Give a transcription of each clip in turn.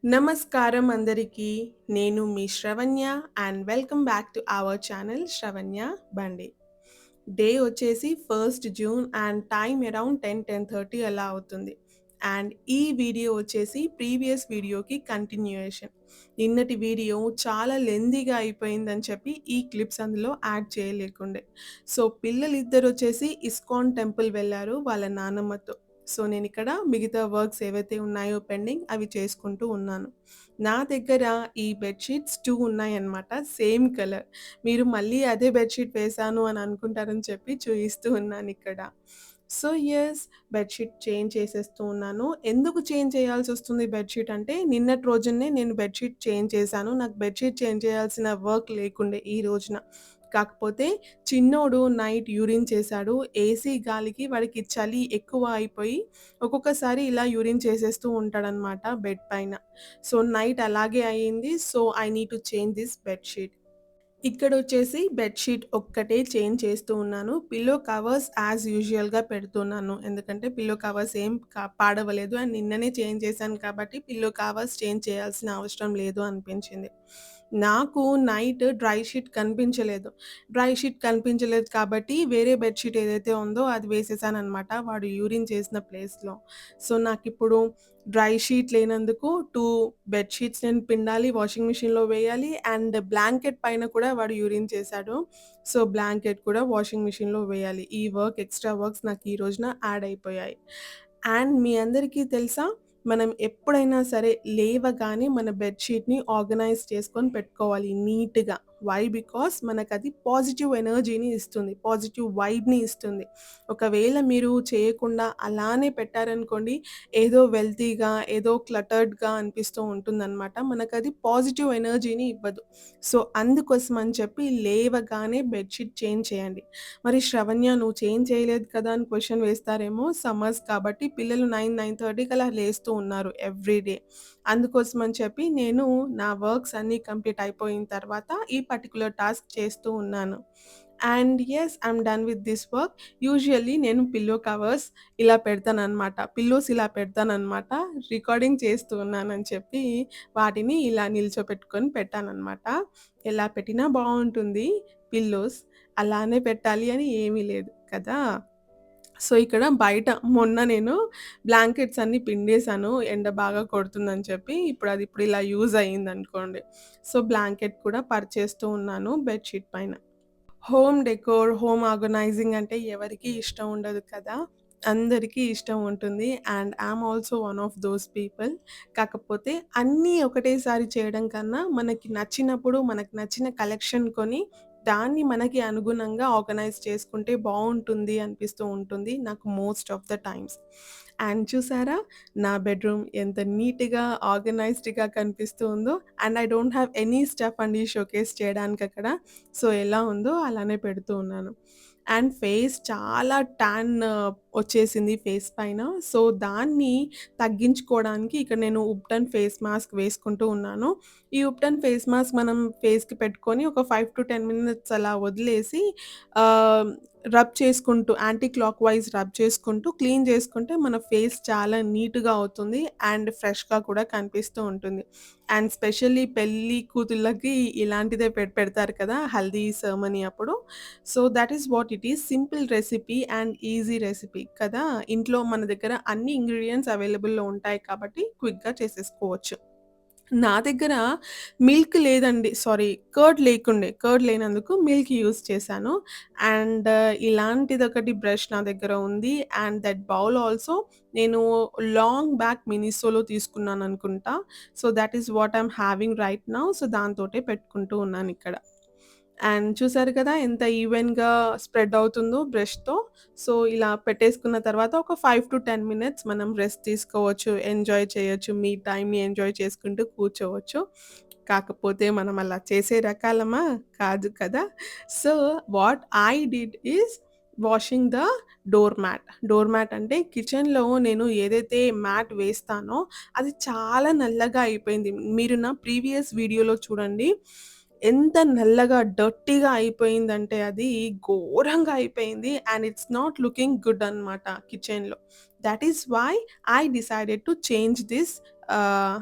నమస్కారం అందరికీ. నేను మీ Sravanya and welcome back to our channel Sravanya Bandi. Day వచ్చేసి 1 జూన్ అండ్ టైమ్ అరౌండ్ 10:30 అలా అవుతుంది. అండ్ ఈ వీడియో వచ్చేసి ప్రీవియస్ వీడియోకి కంటిన్యూయేషన్. నిన్నటి వీడియో చాలా లెంథీగా అయిపోయిందని చెప్పి ఈ క్లిప్స్ అందులో యాడ్ చేయలేకుండే. సో, పిల్లలిద్దరొచ్చేసి ఇస్కాన్ టెంపుల్ వెళ్లారు వాళ్ళ నానమ్మతో. సో, నేనిక్కడ మిగతా వర్క్స్ ఏవైతే ఉన్నాయో పెండింగ్ అవి చేసుకుంటూ ఉన్నాను. నా దగ్గర ఈ బెడ్ షీట్స్ 2 ఉన్నాయన్నమాట. Same colour. మీరు మళ్ళీ అదే బెడ్ షీట్ వేశాను అని అనుకుంటారని చెప్పి చూయిస్తూ ఉన్నానిక్కడ. So, yes, bed sheet change చేసేస్తూ ఉన్నాను. ఎందుకు చేంజ్ చేయాల్సొస్తుంది బెడ్ షీట్ అంటే, నిన్నటి రోజునే నేను బెడ్ షీట్ చేంజ్ చేశాను. నాకు బెడ్ షీట్ చేంజ్ చేయాల్సిన వర్క్ లేకుండే ఈ రోజున. కాకపోతే చిన్నోడు నైట్ యూరిన్ చేశాడు. ఏసీ గాలికి వాడికి చలి ఎక్కువ అయిపోయి ఒక్కొక్కసారి ఇలా యూరిన్ చేసేస్తూ ఉంటాడనమాట బెడ్ పైన. సో, నైట్ అలాగే అయింది. So, I need to change this bed sheet. ఇక్కడొచ్చేసి బెడ్ షీట్ ఒక్కటే చేంజ్ చేస్తూ ఉన్నాను. పిల్లో కవర్స్ యాజ్ యూజువల్‌గా పెడుతున్నాను. ఎందుకంటే పిల్లో కవర్స్ ఏం పాడవలేదు అండ్ నిన్ననే చేంజ్ చేశాను కాబట్టి పిల్లో కవర్స్ చేంజ్ చేయాల్సిన అవసరం లేదు అనిపించింది. నాకు నైట్ డ్రై షీట్ కనిపించలేదు. డ్రై షీట్ కనిపించలేదు కాబట్టి వేరే బెడ్ షీట్ ఏదైతే ఉందో అది వేసేసాననమాట వాడు యూరిన్ చేసిన ప్లేస్‌లో. సో, నాకిప్పుడు డ్రై షీట్ లేనందుకు 2 బెడ్ షీట్స్ నేను పిండాలి, వాషింగ్ మిషన్‌లో వేయాలి అండ్ బ్లాంకెట్ పైన కూడా వాడు యూరిన్ చేశాడు. సో, బ్లాంకెట్ కూడా వాషింగ్ మిషన్‌లో వేయాలి. ఈ ఎక్స్‌ట్రా వర్క్స్ నాకు ఈ రోజున యాడ్ అయిపోయాయి. అండ్ మీ అందరికీ తెలుసా? మనం ఎప్పుడైనా సరే లేవగానే మన బెడ్ షీట్‌ని ఆర్గనైజ్ చేసుకొని పెట్టుకోవాలి నీట్‌గా. వై? బికాజ్ మనకది పాజిటివ్ ఎనర్జీని ఇస్తుంది. పాజిటివ్ వైబ్‌ని ఇస్తుంది. ఒకవేళ మీరు చేయకుండా అలానే పెట్టారనుకోండి, ఏదో వెల్తీగా, ఏదో క్లటర్డ్‌గా అనిపిస్తూ ఉంటుందనమాట. మనకది పాజిటివ్ ఎనర్జీని ఇవ్వదు. సో, అందుకోసం అని చెప్పి లేవగానే బెడ్ షీట్ చేంజ్ చేయండి. మరి శ్రవణ్య నువ్వు చేంజ్ చేయలేదు కదా! అని క్వెషన్ వేస్తారేమో. సమ్మర్స్ కాబట్టి పిల్లలు 9:30కి అలా లేస్తూ ఉన్నారు ఎవ్రీ డే. అందుకోసం అని చెప్పి నేను నా వర్క్స్ అన్నీ కంప్లీట్ అయిపోయిన తర్వాత ఈ పర్టిక్యులర్ టాస్క్ చేస్తూ ఉన్నాను. And yes, I'm done with this work. Usually నేను పిల్లో కవర్స్ ఇలా పెడతాననమాట. పిల్లోస్ ఇలా పెడతాననమాట. రికార్డింగ్ చేస్తూ ఉన్నానని చెప్పి వాటిని ఇలా నిల్చోపెట్టుకొని పెట్టాననమాట. ఎలా పెట్టినా బావుంటుంది పిల్లోస్. అలానే పెట్టాలి అని ఏమీ లేదు కదా! సో, ఇక్కడ బయట మొన్న నేను బ్లాంకెట్స్ అన్నీ పిండేసాను. ఎండ బాగా కొడుతుందని చెప్పి. ఇప్పుడు ఇలా యూజ్ అయిందనుకోండి. సో, బ్లాంకెట్ కూడా పరిచేస్తూ ఉన్నాను బెడ్ షీట్ పైన. హోమ్ డెకోర్, హోమ్ ఆర్గనైజింగ్ అంటే ఎవరికీ ఇష్టం ఉండదు కదా! అందరికీ ఇష్టం ఉంటుంది. And I'm also one of those people. కాకపోతే అన్నీ ఒకటేసారి చేయడం కన్నా, మనకి నచ్చినప్పుడు మనకు నచ్చిన కలెక్షన్ కొని, దాన్ని మనకి అనుగుణంగా ఆర్గనైజ్ చేసుకుంటే బావుంటుంది అనిపిస్తూ ఉంటుంది నాకు most of the times. And చూసారా? నా బెడ్‌రూమ్ ఎంత నీట్‌గా, ఆర్గనైజ్డ్‌గా కనిపిస్తూ ఉందో. And I don't have any stuff అండి షోకేస్ చేయడానికక్కడ. సో, ఎలా ఉందో అలానే పెడుతూ ఉన్నాను. అండ్ ఫేస్ చాలా టాన్ వచ్చేసింది ఫేస్ పైన. సో, దాన్ని తగ్గించుకోవడానికి ఇక్కడ నేను ఉబ్టన్ ఫేస్ మాస్క్ వేసుకుంటూ ఉన్నాను. ఈ ఉబ్టన్ ఫేస్ మాస్క్ మనం ఫేస్‌కి పెట్టుకొని ఒక 5-10 మినిట్స్ అలా వదిలేసి ఆహ్, రబ్ చేసుకుంటూ యాంటీ క్లాక్ వైస్ రబ్ చేసుకుంటూ క్లీన్ చేసుకుంటే మన ఫేస్ చాలా నీట్‌గా అవుతుంది. అండ్ ఫ్రెష్‌గా కూడా కనిపిస్తూ ఉంటుంది. అండ్ స్పెషల్లీ పెళ్లి కూతుళ్ళకి ఇలాంటిదే పెడతారు కదా! హల్దీ సెరమనీ అప్పుడు. So, that is what it is. Simple recipe and easy recipe కదా! ఇంట్లో మన దగ్గర అన్ని ఇంగ్రీడియెంట్స్ అవైలబుల్‌లో ఉంటాయి కాబట్టి క్విక్‌గా చేసేసుకోవచ్చు. నా దగ్గర మిల్క్ లేదండి. సారీ, కర్డ్ లేకుండే. కర్డ్ లేనందుకు మిల్క్ యూజ్ చేశాను. అండ్ ఇలాంటిదొకటి బ్రష్ నా దగ్గర ఉంది. అండ్ దట్ బౌల్ ఆల్సో నేను లాంగ్ బ్యాక్ మినిసోలో తీసుకున్నాననుకుంటా. So, that is what I'm having right now. So, దాంతోటే పెట్టుకుంటూ ఉన్నానిక్కడ. అండ్ చూసారు కదా! ఎంత ఈవెన్‌గా స్ప్రెడ్ అవుతుందో బ్రష్‌తో. సో, ఇలా పెట్టేసుకున్న తర్వాత ఒక 5-10 మినిట్స్ మనం రెస్ట్ తీసుకోవచ్చు. ఎంజాయ్ చేయొచ్చు. మీ టైమ్‌ని ఎంజాయ్ చేసుకుంటూ కూర్చోవచ్చు. కాకపోతే మనం అలా చేసే రకాలమా? కాదు కదా! So, what I did is washing the door mat అంటే కిచెన్‌లో నేను ఏదైతే మ్యాట్ వేస్తానో అది చాలా నల్లగా అయిపోయింది. మీరు నా ప్రీవియస్ వీడియోలో చూడండి. ఎంత నల్లగా డర్టీగా అయిపోయిందంటే అది ఘోరంగా అయిపోయింది. And it's not looking good అనమాట కిచెన్‌లో. That is why I decided to change this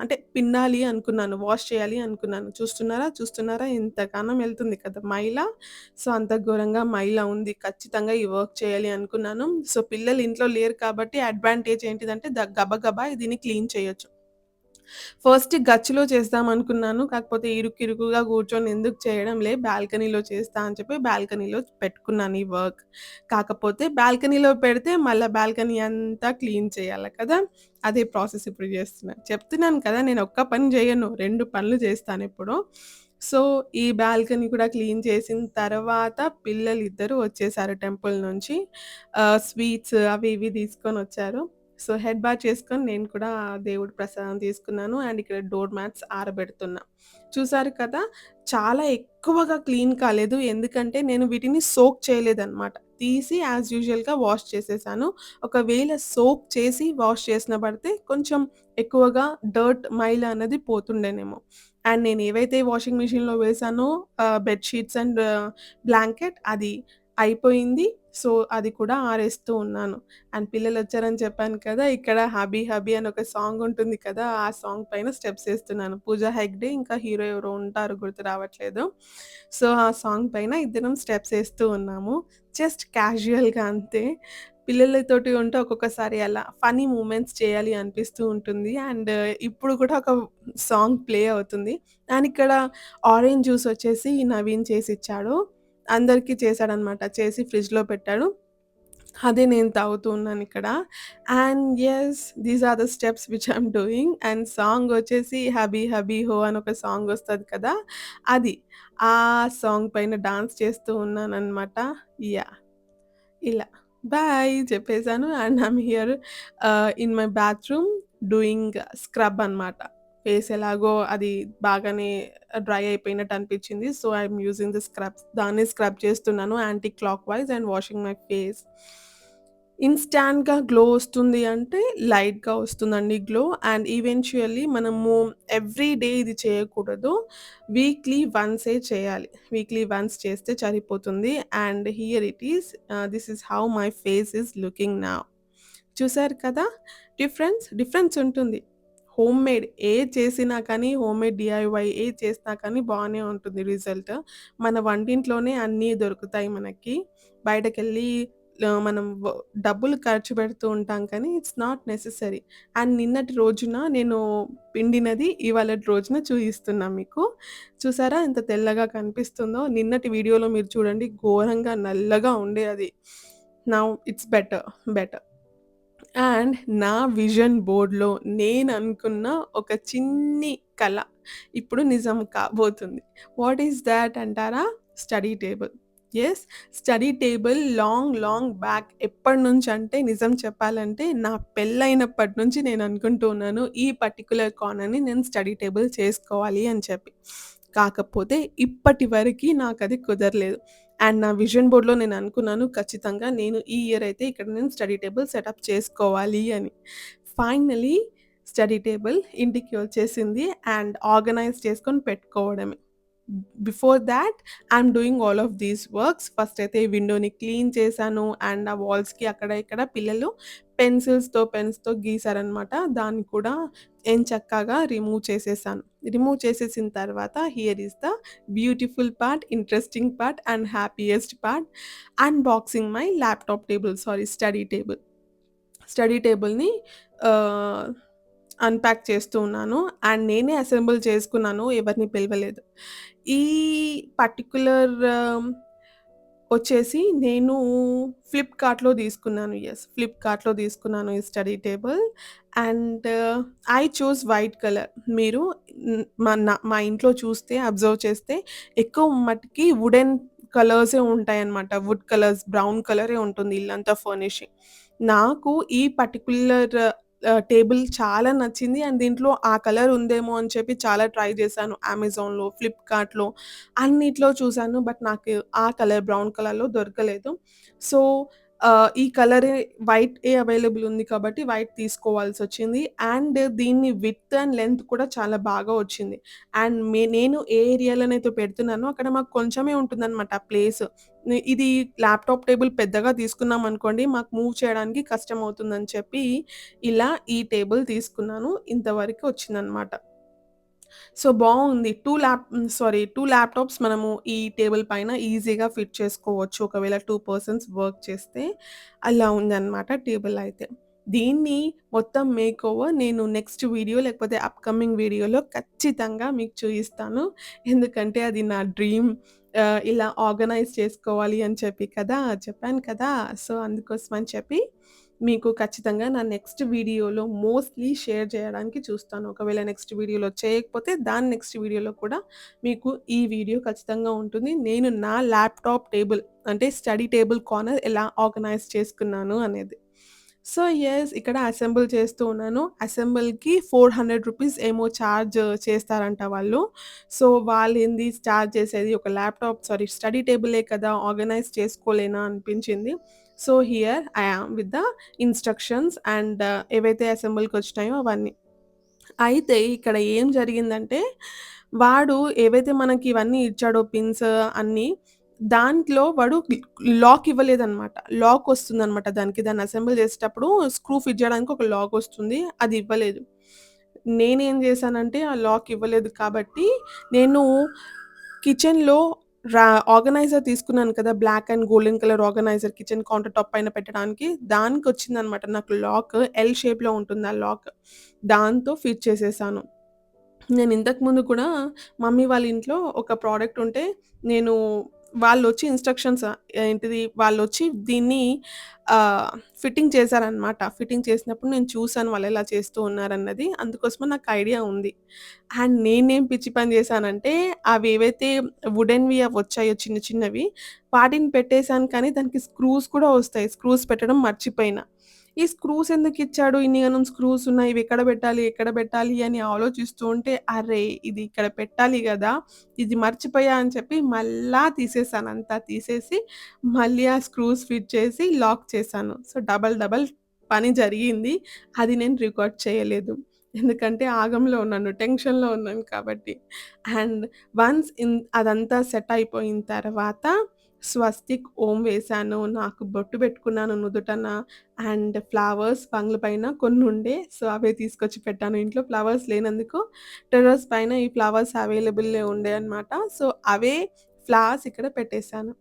అంటే పిండాలి అనుకున్నాను. వాష్ చేయాలి అనుకున్నాను. చూస్తున్నారా? చూస్తున్నారా? ఇంతగానం ఎళ్తుంది కదా మైల. సో, అంత ఘోరంగా మైల ఉంది. ఖచ్చితంగా ఈ వర్క్ చేయాలి అనుకున్నాను. సో, పిల్లలు ఇంట్లో లేరు కాబట్టి అడ్వాంటేజ్ ఏంటిదంటే గబగబా దీన్ని క్లీన్ చేయొచ్చు. ఫస్ట్ గచ్చులో చేద్దామనుకున్నాను. కాకపోతే ఇరుకిరుకుగా కూర్చొని ఎందుకు చేయడంలే బాల్కనీలో చేస్తా అని చెప్పి బాల్కనీలో పెట్టుకున్నాను ఈ వర్క్. కాకపోతే బాల్కనీలో పెడితే మళ్ళా బాల్కనీ అంతా క్లీన్ చేయాల కదా! అదే ప్రాసెస్ ఇప్పుడు చేస్తున్నా. చెప్తున్నాను కదా! నేను ఒక్క పని చేయను. 2 పనులు చేస్తానెప్పుడో. సో, ఈ బాల్కనీ కూడా క్లీన్ చేసిన తర్వాత పిల్లలిద్దరూ వచ్చేసారు టెంపుల్ నుంచి. స్వీట్స్ అవి ఇవి తీసుకొనొచ్చారు. సో, హెడ్ బాత్ చేసుకొని నేను కూడా దేవుడి ప్రసాదం తీసుకున్నాను. అండ్ ఇక్కడ డోర్ మ్యాట్స్ ఆరబెడుతున్నా. చూసారు కదా! చాలా ఎక్కువగా క్లీన్ కాలేదు. ఎందుకంటే నేను వీటిని సోక్ చేయలేదనమాట. తీసి యాజ్ యూజువల్‌గా వాష్ చేసేసాను. ఒకవేళ సోక్ చేసి వాష్ చేసిన పడితే కొంచెం ఎక్కువగా మైల అన్నది పోతుండేనేమో. అండ్ నేను ఏవైతే వాషింగ్ మిషన్‌లో వేసానో బెడ్ షీట్స్ అండ్ బ్లాంకెట్ అది అయిపోయింది. సో, అది కూడా ఆరేస్తూ ఉన్నాను. అండ్ పిల్లలొచ్చారని చెప్పాను కదా! ఇక్కడ 'హబీ హబీ' అని ఒక సాంగ్ ఉంటుంది కదా! ఆ సాంగ్ పైన స్టెప్స్ ఏస్తున్నాను. 'పూజా హెగ్డే' ఇంకా హీరో ఎవరో ఉంటారు గుర్తు రావట్లేదు. సో, ఆ సాంగ్ పైన ఇద్దరం స్టెప్స్ ఏస్తూ ఉన్నాము. జస్ట్ క్యాజుయల్‌గా అంతే. పిల్లలతోటి ఉంటే ఒక్కొక్కసారి అలా ఫన్నీ మూమెంట్స్ చేయాలి అనిపిస్తూ ఉంటుంది. అండ్ ఇప్పుడు కూడా ఒక సాంగ్ ప్లే అవుతుంది. అండ్ ఇక్కడ ఆరెంజ్ జ్యూస్ వచ్చేసి నవీన్ చేసిచ్చాడు. అందరికీ చేశాడనమాట. చేసి ఫ్రిడ్జ్‌లో పెట్టాడు. అదే నేను తాగుతూ ఉన్నానిక్కడ. And yes these are the steps which I am doing. And song వచ్చేసి 'హబీ హబీ హో' అని ఒక సాంగ్ వస్తది కదా! అది. ఆ సాంగ్ పైన డాన్స్ చేస్తూ ఉన్నాననమాట. యాహ్! ఇలా. బాయ్ చెప్పేసాను. And I am here in my bathroom doing scrub అనమాట. ఫేస్ ఎలాగో అది బాగానే డ్రై అయిపోయినట్టు అనిపించింది. So, I am using the scrubs. దాన్ని స్క్రబ్ చేస్తున్నాను anticlockwise and washing my face. ఇన్‌స్టాంట్‌గా గ్లో వస్తుంది అంటే లైట్‌గా వస్తుందండి గ్లో. అండ్ ఈవెన్చుయల్లీ మనము ఎవ్రీ డే ఇది చేయకూడదు. వీక్లీ వన్సే చేయాలి. వీక్లీ వన్స్ చేస్తే సరిపోతుంది. And here it is this is how my face is looking now. చూసారు కదా! డిఫరెన్స్ ఉంటుంది. హోమ్‌మేడ్ ఏది చేసినా కానీ హోమ్‌మేడ్ డీఐవై ఏది చేసినా కానీ బానే ఉంటుంది రిజల్ట్. మన వంటింట్లోనే అన్నీ దొరుకుతాయి మనకి. బయటకెళ్ళి మనం డబ్బులు ఖర్చు పెడుతూ ఉంటాం కానీ ఇట్స్ నాట్ నెసెసరీ. అండ్ నిన్నటి రోజున నేను పిండినది ఇవాళటి రోజున చూయిస్తున్నా మీకు. చూసారా ఎంత తెల్లగా కనిపిస్తుందో? నిన్నటి వీడియోలో మీరు చూడండి ఘోరంగా నల్లగా ఉండే అది. Now it's better. అండ్ నా విజన్ బోర్డ్‌లో నేననుకున్న ఒక చిన్ని కల ఇప్పుడు నిజం కాబోతుంది. వాట్ ఈస్ థాట్ అంటారా? Study table. Yes. Study table long back ఎప్పటినుంచంటే నిజం చెప్పాలంటే నా పెళ్లయినప్పటి నుంచి నేను అనుకుంటూ ఉన్నాను. ఈ పర్టిక్యులర్ కార్నర్‌ని నేను స్టడీ టేబుల్ చేసుకోవాలి అని చెప్పి. కాకపోతే ఇప్పటి వరకి నాకది కుదరలేదు. అండ్ నా విజన్ బోర్డ్‌లో నేననుకున్నాను ఖచ్చితంగా నేను ఈ ఇయర్ అయితే ఇక్కడ నేను స్టడీ టేబుల్ సెటప్ చేసుకోవాలి అని. ఫైనల్లీ స్టడీ టేబుల్ ఇంటికి వచ్చేసింది అండ్ ఆర్గనైజ్ చేసుకొని పెట్టుకోవడమే. Before that I'm doing all of these works. First అయితే విండోని క్లీన్ చేశాను. అండ్ ఆ వాల్స్‌కి అక్కడ ఇక్కడ పిల్లలు పెన్స్‌తో గీశారనమాట. దాన్ని కూడా ఎంచక్కాగా రిమూవ్ చేసేసాను. రిమూవ్ చేసేసిన తర్వాత here is the beautiful part, interesting part and happiest part unboxing my laptop table study table. Study టేబుల్‌ని ఆహ్, అన్‌ప్యాక్ చేస్తూ ఉన్నాను. అండ్ నేనే అసెంబుల్ చేసుకున్నాను. ఎవరిని పిలవలేదు. ఈ పర్టిక్యులర్ వచ్చేసి నేను ఫ్లిప్‌కార్ట్‌లో తీసుకున్నాను. ఫ్లిప్‌కార్ట్‌లో తీసుకున్నాను ఈ study table. And I choose white colour. మీరు మా ఇంట్లో చూస్తే అబ్జర్వ్ చేస్తే ఎక్కువ మటికి వుడెన్ కలర్సే ఉంటాయన్నమాట. వుడ్ కలర్స్, బ్రౌన్ కలరే ఉంటుంది ఇల్లంతా ఫర్నిషింగ్. నాకు ఈ పర్టిక్యులర్ టేబుల్ చాలా నచ్చింది. అండ్ దీంట్లో ఆ కలర్ ఉందేమో అని చెప్పి చాలా ట్రై చేశాను. అమెజాన్‌లో, ఫ్లిప్‌కార్ట్‌లో అన్నిట్లో చూసాను. బట్ నాకు ఆ కలర్ బ్రౌన్ కలర్‌లో దొరకలేదు. సో, ఈ కలరే వైటే అవైలబుల్ ఉంది కాబట్టి వైట్ తీసుకోవాల్సొచ్చింది. అండ్ దీన్ని విడ్త్ అండ్ లెంత్ కూడా చాలా బాగా వచ్చింది. అండ్ నేను ఏ ఏరియాలోనైతే పెడుతున్నానో అక్కడ మాకు కొంచెమే ఉంటుందనమాట ప్లేస్. ఇది ల్యాప్‌టాప్ టేబుల్ పెద్దగా తీసుకున్నామనుకోండి మాకు మూవ్ చేయడానికి కష్టమవుతుందని చెప్పి ఇలా ఈ టేబుల్ తీసుకున్నాను. ఇంతవరకు వచ్చిందనమాట. సో, బావుంది. 2 ల్యాప్‌టాప్స్ మనము ఈ టేబుల్ పైన ఈజీగా ఫిట్ చేసుకోవచ్చు. ఒకవేళ 2 పర్సన్స్ వర్క్ చేస్తే అలా ఉందన్నమాట టేబుల్ అయితే. దీన్ని మొత్తం మేకోవర్ నేను నెక్స్ట్ వీడియో లేకపోతే అప్‌కమింగ్ వీడియోలో ఖచ్చితంగా మీకు చూయిస్తాను. ఎందుకంటే అది నా డ్రీమ్. ఇలా ఆర్గనైజ్ చేసుకోవాలి అని చెప్పాను కదా! సో, అందుకోసం అని చెప్పి మీకు ఖచ్చితంగా నా నెక్స్ట్ వీడియోలో మోస్ట్‌లీ షేర్ చేయడానికి చూస్తాను. ఒకవేళ నెక్స్ట్ వీడియోలో చేయకపోతే దాని నెక్స్ట్ వీడియోలో కూడా మీకు ఈ వీడియో ఖచ్చితంగా ఉంటుంది. నేను నా ల్యాప్‌టాప్ టేబుల్ అంటే స్టడీ టేబుల్ కార్నర్ ఎలా ఆర్గనైజ్ చేసుకున్నాను అనేది. సో, ఇక్కడ అసెంబుల్ చేస్తూ ఉన్నాను. అసెంబుల్‌కి రూ. 400 ఏమో చార్జ్ చేస్తారంట వాళ్ళు. సో, వాళ్ళేంది చార్జ్ చేసేది ఒక స్టడీ టేబులే కదా! ఆర్గనైజ్ చేసుకోలేనా అనిపించింది. So, here I am with the instructions and ఏవైతే అసెంబుల్‌కొచ్చినాయో అవన్నీ. అయితే ఇక్కడ ఏం జరిగిందంటే, వాడు ఏవైతే మనకి ఇవన్నీ ఇచ్చాడో పిన్స్ అన్నీ, దాంట్లో వాడు లాక్ ఇవ్వలేదనమాట. లాక్ ఒస్తుందనమాట దానికి. దాన్ని అసెంబుల్ చేసేటప్పుడు స్క్రూ ఫిట్ చేయడానికి ఒక లాక్ ఒస్తుంది. అది ఇవ్వలేదు. నేనేం చేశానంటే, ఆ లాక్ ఇవ్వలేదు కాబట్టి, నేను కిచెన్‌లో రా ఆర్గనైజర్ తీసుకున్నాను కదా! Black and golden colour organizer kitchen counter top పైన పెట్టడానికి. దానికొచ్చిందనమాట నాకు లాక్. ఎల్ షేప్‌లో ఉంటుంది ఆ లాక్. దాంతో ఫిట్ చేసేసాను. నేను ఇంతకు ముందు కూడా మమ్మీ వాళ్ళ ఇంట్లో ఒక ప్రొడక్ట్ ఉంటే నేను వాళ్ళొచ్చి ఇన్‌స్ట్రక్షన్స్ వాళ్ళొచ్చి దీన్ని ఫిట్టింగ్ చేశారనమాట. ఫిట్టింగ్ చేసినప్పుడు నేను చూసాను వాళ్ళెలా చేస్తూ ఉన్నారన్నది. అందుకోసమే నాకు ఐడియా ఉంది. అండ్ నేనేం పిచ్చి పని చేశానంటే అవేవైతే వుడెన్‌వి అవొచ్చాయో చిన్న చిన్నవి వాటిని పెట్టేసాను కానీ దానికి స్క్రూస్ కూడా వస్తాయి. స్క్రూస్ పెట్టడం మర్చిపోయినా. ఈ స్క్రూస్ ఎందుకిచ్చాడు? ఇన్నిగనం స్క్రూస్ ఉన్నాయి. ఇవి ఎక్కడ పెట్టాలి? ఎక్కడ పెట్టాలి? అని ఆలోచిస్తూ ఉంటే, అర్రే! ఇది ఇక్కడ పెట్టాలి గదా! ఇది మర్చిపోయా అని చెప్పి మళ్ళా తీసేసాను. అంతా తీసేసి మళ్ళీ ఆ స్క్రూస్ ఫిట్ చేసి లాక్ చేశాను. సో, డబుల్ పని జరిగింది. అది నేను రికార్డ్ చేయలేదు. ఎందుకంటే ఆగంలో ఉన్నాను. టెన్షన్‌లో ఉన్నాను కాబట్టి. అండ్ అదంతా సెట్ అయిపోయిన తర్వాత స్వస్తిక్, ఓం వేశాను. నాకు బొట్టు పెట్టుకున్నాను నుదుటన. అండ్ ఫ్లవర్స్ బంగ్ల పైన కొన్నుండే. సో, అవే తీసుకొచ్చి పెట్టాను. ఇంట్లో ఫ్లవర్స్ లేనందుకు టెర్రస్ పైన ఈ ఫ్లవర్స్ అవైలబుల్‌లో ఉండే అన్నమాట. సో, అవే ఫ్లవర్స్ ఇక్కడ పెట్టేసాను.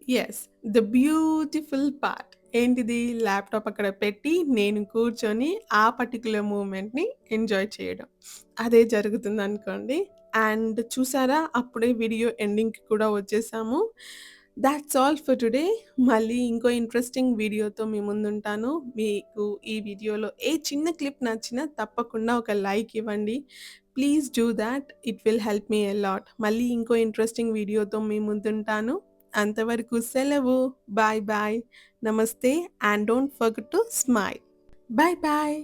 యెస్. The beautiful part. ఏంటిది? ల్యాప్‌టాప్ అక్కడ పెట్టి, నేను కూర్చొని ఆ పర్టిక్యులర్ మూవ్‌మెంట్‌ని ఎంజాయ్ చేయడం. అదే జరుగుతుందనుకోండి. అండ్ చూసారా? అప్పుడే వీడియో ఎండింగ్‌కి కూడా వచ్చేసాము. Thoughts all for today. మళ్ళీ ఇంకో ఇంట్రెస్టింగ్ వీడియోతో మీ ముందుంటాను. మీకు ఈ వీడియోలో ఏ చిన్న క్లిప్ నచ్చినా తప్పకుండా ఒక లైక్ ఇవ్వండి. Please do that. It will help me a lot. మళ్ళీ ఇంకో ఇంట్రెస్టింగ్ వీడియోతో మీ ముందుంటాను. అంతవరకు సెలవు. Bye bye. నమస్తే and don't forget to smile. Bye bye.